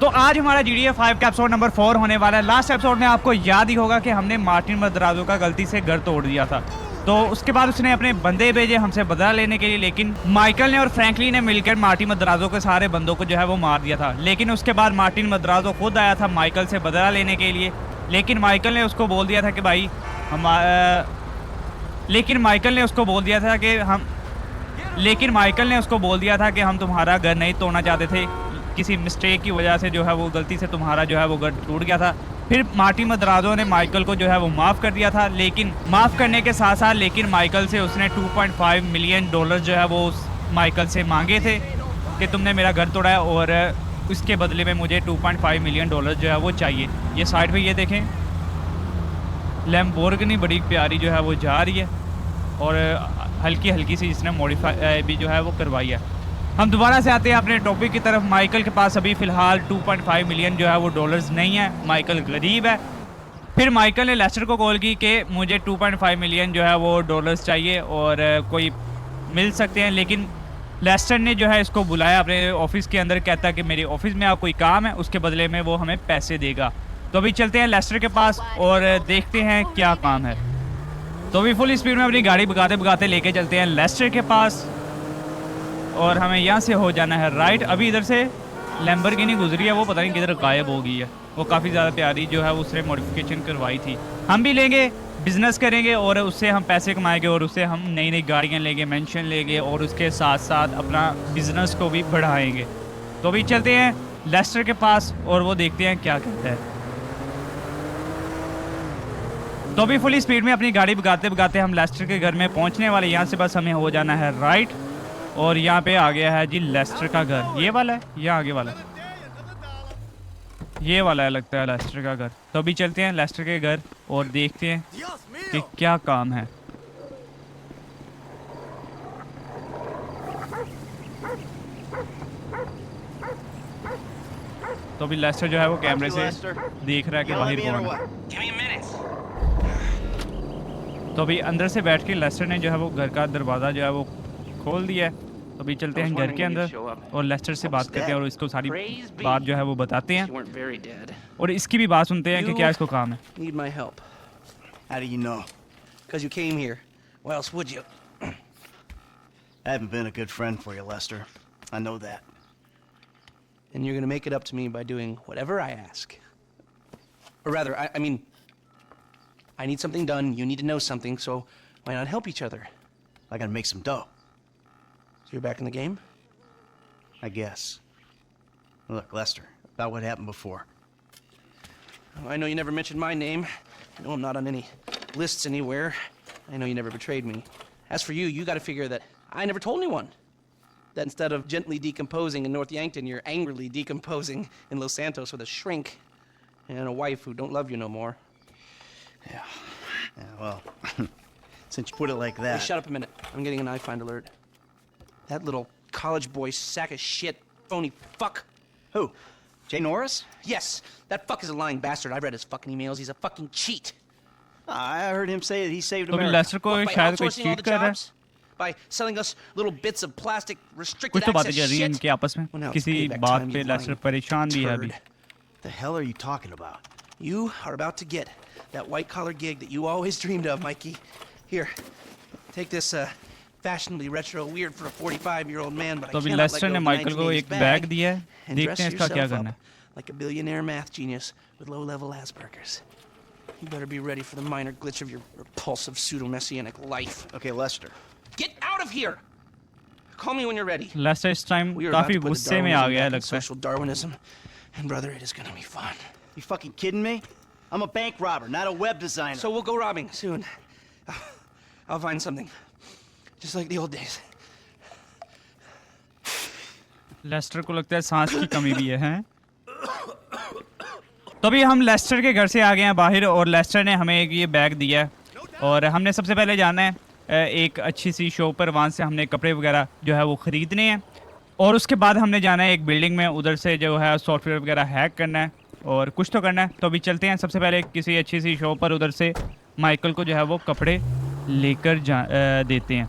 तो आज हमारा GTA 5 का एपिसोड नंबर 4 होने वाला है। लास्ट एपिसोड में आपको याद ही होगा कि हमने मार्टिन मद्राजो का गलती से घर तोड़ दिया था। तो उसके बाद उसने अपने बंदे भेजे हमसे बदला लेने के लिए, लेकिन माइकल ने और फ्रैंकलिन ने मिलकर मार्टिन मद्राजो के सारे बंदों को जो है वो मार दिया था। लेकिन उसके बाद मार्टिन मद्राजो खुद आया था माइकल से बदला लेने के लिए, लेकिन माइकल ने उसको बोल दिया था कि भाई हम तुम्हारा घर नहीं तोड़ना चाहते थे। किसी मिस्टेक की वजह से जो है वो गलती से तुम्हारा जो है वो घर टूट गया था। फिर मार्टिन मद्राजो ने माइकल को जो है वो माफ़ कर दिया था, लेकिन माफ़ करने के साथ साथ लेकिन माइकल से उसने 2.5 मिलियन डॉलर जो है वो माइकल से मांगे थे कि तुमने मेरा घर तोड़ा है और उसके बदले में मुझे 2.5 मिलियन डॉलर जो है वो चाहिए। ये साइड पे ये देखें, लैम्बोर्गिनी बड़ी प्यारी जो है वो जा रही है और हल्की हल्की सी इसने मॉडिफाई भी जो है वो करवाई है। हम दोबारा से आते हैं अपने टॉपिक की तरफ। माइकल के पास अभी फ़िलहाल 2.5 मिलियन जो है वो डॉलर्स नहीं है, माइकल गरीब है। फिर माइकल ने लेस्टर को कॉल की कि मुझे 2.5 मिलियन जो है वो डॉलर्स चाहिए और कोई मिल सकते हैं, लेकिन लेस्टर ने जो है इसको बुलाया अपने ऑफिस के अंदर, कहता है कि मेरे ऑफिस में आप कोई काम है, उसके बदले में वो हमें पैसे देगा। तो अभी चलते हैं लेस्टर के पास और देखते हैं क्या काम है। तो अभी फुल स्पीड में अपनी गाड़ी भगाते भगाते लेके चलते हैं लेस्टर के पास और हमें यहाँ से हो जाना है राइट। अभी इधर से लैम्बोर्गिनी गुजरी है, वो पता नहीं किधर गायब हो गई है। वो काफ़ी ज़्यादा प्यारी जो है उसने मॉडिफिकेशन करवाई थी। हम भी लेंगे, बिजनेस करेंगे और उससे हम पैसे कमाएंगे और उससे हम नई नई गाड़ियाँ लेंगे, मेंशन लेंगे और उसके साथ साथ अपना बिजनेस को भी बढ़ाएंगे। तो अभी चलते हैं लेस्टर के पास और वो देखते हैं क्या कहता है। तो अभी फुल स्पीड में अपनी गाड़ी भगाते भगाते हम लेस्टर के घर में पहुंचने वाले। यहाँ से बस हमें हो जाना है राइट और यहाँ पे आ गया है जी लेस्टर का घर। ये वाला है या आगे वाला? ये वाला है लगता है लेस्टर का घर। तो अभी चलते हैं लेस्टर के घर और देखते हैं कि क्या काम है। तो अभी लेस्टर जो है वो कैमरे से देख रहा है कि बाहर कौन है। तो अभी अंदर से बैठ के लेस्टर ने जो है वो घर का दरवाज़ा जो है वो खोल दिया है। तो अभी चलते हैं घर के अंदर और लेस्टर से बात करते हैं और इसको सारी बात जो है वो बताते हैं और इसकी भी बात सुनते हैं कि क्या इसको काम है। Need my help. How do you know? Because you came here. Why else would you? I haven't been a good friend for you, Lester. I know that. And you're gonna make it up to me by doing whatever I ask. Or rather, I mean, I need something done, you need to know something, so why not help each other? I gotta make some dough, So you're back in the game? I guess. Look, Lester, about what happened before. I know you never mentioned my name. I know I'm not on any lists anywhere. I know you never betrayed me. As for you, you gotta figure that I never told anyone. That instead of gently decomposing in North Yankton, you're angrily decomposing in Los Santos with a shrink and a wife who don't love you no more. Yeah, well, since you put it like that... Hey, shut up a minute. I'm getting an iFind alert. That little college boy sack of shit, phony fuck. Who? Jay Norris? Yes, that fuck is a lying bastard. I've read his fucking emails. He's a fucking cheat. I heard him say that he saved तो अभी America. Lester को What, by शायद कोई outsourcing all cheat the कर रहा है। jobs? By selling us little bits of plastic restricted कुछ तो बातें access चल रही हैं shit? इनके आपस में। Well, now it's किसी payback बात time, पे you लेस्टर lying परेशान भी है अभी। turd. The hell are you talking about? You are about to get that white-collar gig that you always dreamed of, Mikey. Here, take this fashionably retro weird for a 45-year-old man, but I तो अभी cannot let Lester go ने of the Michael को 1980s एक bag दिया है, and देखते dress हैं इसका क्या yourself करना है। up like a billionaire math genius with low-level Asperger's. You better be ready for the minor glitch of your repulsive pseudo-messianic life. Okay, Lester. Get out of here! Call me when you're ready. Leicester इस time We are about काफी to put the गुस्से में आ Darwinism गया है back in लगता है। social Darwinism, and brother, it is gonna be fun. You fucking kidding me? I'm a bank robber, not a web designer. So we'll go robbing soon. I'll find something, just like the old days. Leicester को लगता है सांस की कमी भी है, हैं? तो अभी हम लेस्टर के घर से आ गए हैं बाहर और लेस्टर ने हमें एक ये बैग दिया है और हमने सबसे पहले जाना है एक अच्छी सी शॉप पर, वहाँ से हमने कपड़े वगैरह जो है वो ख़रीदने हैं और उसके बाद हमने जाना है एक बिल्डिंग में, उधर से जो है सॉफ्टवेयर वगैरह हैक करना है और कुछ तो करना है। तो अभी चलते हैं सबसे पहले किसी अच्छी सी शॉप पर, उधर से माइकल को जो है वो कपड़े लेकर देते हैं।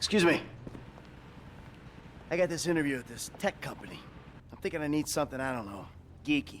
Excuse me. I got this interview at this tech company. I'm thinking I need something, I don't know, geeky,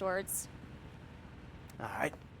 shorts? All right.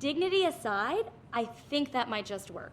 Dignity aside, I think that might just work.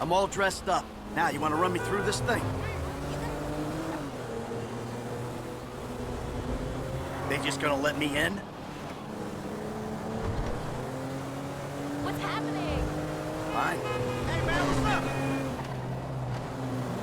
I'm all dressed up. Now, you want to run me through this thing? They just gonna let me in? What's happening? Fine. Hey, man, what's up?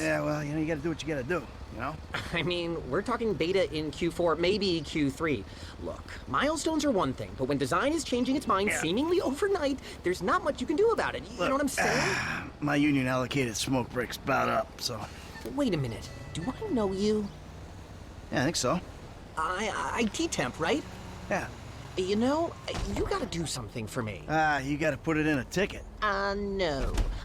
Yeah, well, you gotta do what you gotta do, you know? I mean, we're talking beta in Q4, maybe Q3. Look, milestones are one thing, but when design is changing its mind seemingly overnight, there's not much you can do about it. You know what I'm saying? My union allocated smoke breaks about up, so... Wait a minute. Do I know you? Yeah, I think so. IT temp, right? Yeah. You know, you gotta do something for me. You gotta put it in a ticket. No.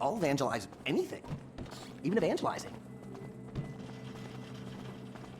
I'll evangelize anything. Even evangelizing.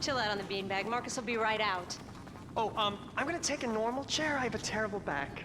Chill out on the beanbag. Marcus will be right out. Oh, I'm gonna take a normal chair. I have a terrible back.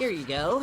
Here you go.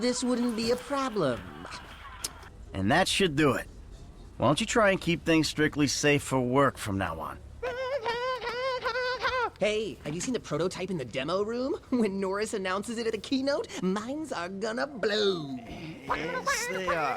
this wouldn't be a problem. And that should do it. Why don't you try and keep things strictly safe for work from now on? Hey, have you seen the prototype in the demo room? When Norris announces it at the keynote, minds are gonna blow. Yes, they are.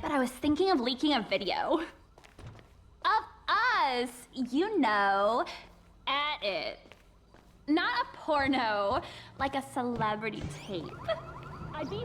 but I was thinking of leaking a video of us, you know, at it. Not a porno, like a celebrity tape. I'd be...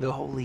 The Holy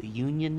the Union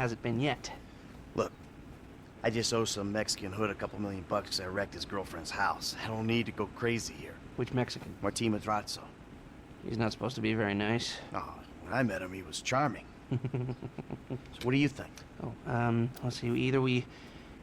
Hasn't been yet. Look, I just owe some Mexican hood a couple $1,000,000 'cause I wrecked his girlfriend's house. I don't need to go crazy here. Which Mexican? Martín Madrazo. He's not supposed to be very nice. Oh, when I met him, he was charming. So what do you think? Oh, let's see. Either we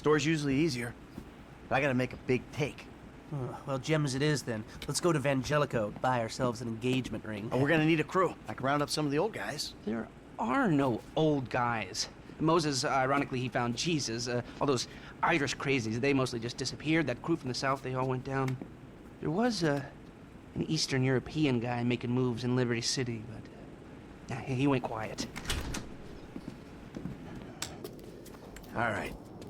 store's usually easier, but I gotta make a big take. Well, gem as it is then. Let's go to Vangelico, buy ourselves an engagement ring. And we're gonna need a crew. I can round up some of the old guys. There are no old guys. Moses, ironically, he found Jesus. All those Irish crazies, they mostly just disappeared. That crew from the south, they all went down. There was an Eastern European guy making moves in Liberty City, but he went quiet. All right.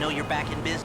know you're back in business.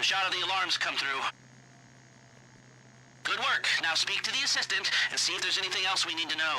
Shot of the alarms come through. Good work. Now speak to the assistant and see if there's anything else we need to know.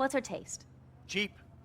What's her taste? Cheap.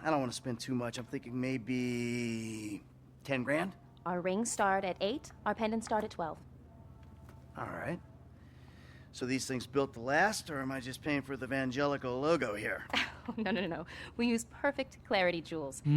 I don't want to spend too much. I'm thinking maybe 10 grand. Our rings start at 8. Our pendants start at 12. All right. So these things built to last, or am I just paying for the Vangelico logo here? No. We use perfect clarity jewels.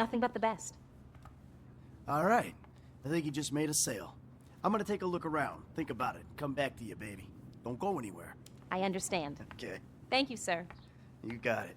Nothing but the best. All right. I think you just made a sale. I'm going to take a look around. Think about it. Come back to you, baby. Don't go anywhere. I understand. Okay. Thank you, sir. You got it.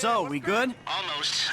So, we good? Almost.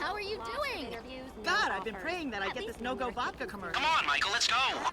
How are you doing? God, I've been praying that I get this no-go vodka commercial. Come on, Michael, let's go.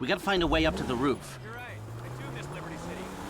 We gotta find a way up to the roof.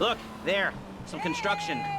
Look, there. Some construction.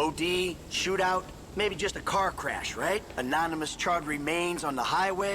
OD, shootout, maybe just a car crash, right? Anonymous charred remains on the highway.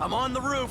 I'm on the roof.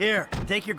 Here, take your...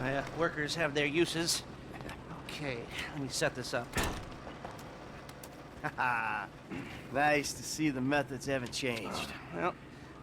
My workers have their uses. Okay, let me set this up. Nice to see the methods haven't changed. Well,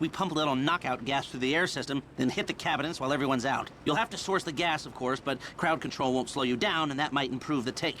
we pump a little knockout gas through the air system, then hit the cabinets while everyone's out. You'll have to source the gas, of course, but crowd control won't slow you down, and that might improve the take.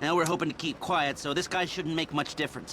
Now we're hoping to keep quiet, so this guy shouldn't make much difference.